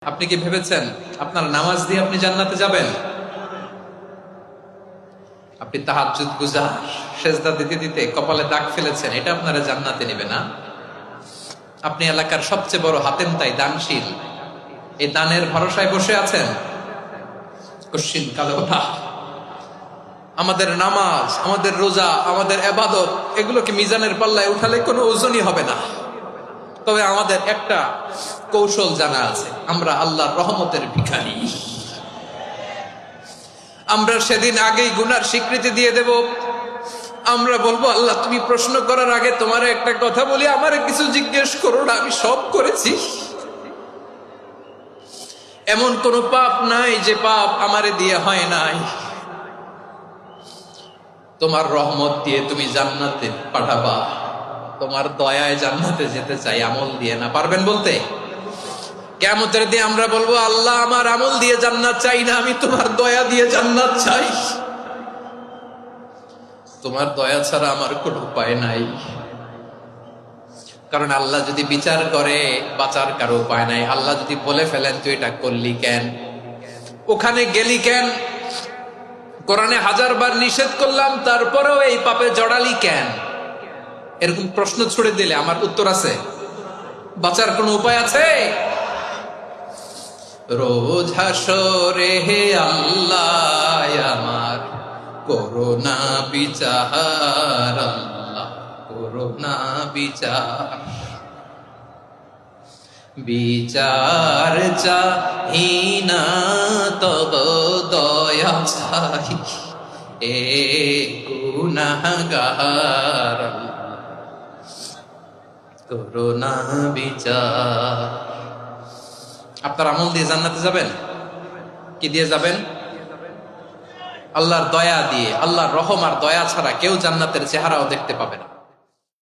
আপনি কি ভেবেছেন আপনার নামাজ দিয়ে আপনি জান্নাতে যাবেন? আপনি তাহাজ্জুদ গুজার, সেজদা দিতে দিতে কপালে দাগ ফেলেছেন, এটা আপনারা জান্নাতে নেবে না? আপনি এলাকার সবচেয়ে বড় হাতেম তাই দানশীল, এই দানের ভরসায় বসে আছেন। কশিন কালে ওঠা আমাদের নামাজ, আমাদের রোজা, আমাদের ইবাদত, এগুলোকে মিজানের পাল্লায় উঠালে কোনো ওজনই হবে না। তবে আমাদের একটা কৌশল জানা আছে, আমরা আল্লাহর রহমতের ভিখারি। আমরা সেদিন আগেই গুনার স্বীকৃতি দিয়ে দেব। আমরা বলবো, আল্লাহ তুমি প্রশ্ন করার আগে তোমার একটা কথা বলি, আমারে কিছু জিজ্ঞেস করো না, আমি সব করেছি। এমন কোন পাপ নাই যে পাপ আমারে দিয়ে হয় নাই। তোমার রহমত দিয়ে তুমি জান্নাতে পাঠাবা, তোমার দয়ায় জান্নাতে যেতে চাই, আমল দিয়ে না। পারবেন বলতে? কিয়ামতের দিন আমরা বলবো, আল্লাহ আমার আমল দিয়ে জান্নাত চাই না, আমি তোমার দয়া দিয়ে জান্নাত চাই। তোমার দয়া ছাড়া আমার কোনো উপায় নাই। কারণ আল্লাহ যদি বিচার করে, বাঁচার কারো উপায় নাই। আল্লাহ যদি বলে ফেলেন তুই এটা করলি কেন, ওখানে গেলি কেন, কোরআনে 1000 বার নিষেধ করলাম তারপরেও এই পাপে জড়ালি কেন, এরকম প্রশ্ন ছুড়ে দিলে আমার উত্তর আছে? বাঁচার কোনো উপায় আছে? রোজ হাসরে হে আল্লাহ আমার করোনা বিচার, আল্লাহ করোনা বিচার। বিচার চাহি না তব দয়া চাই, এ গুনাহগার, করোনা বিচার। আপনার আমল দিয়ে জান্নাতে যাবেন? কি দিয়ে যাবেন? আল্লাহর দয়া দিয়ে। আল্লাহর রহম আর দয়া ছাড়া কেউ জান্নাতের চেহারাও দেখতে পাবে না।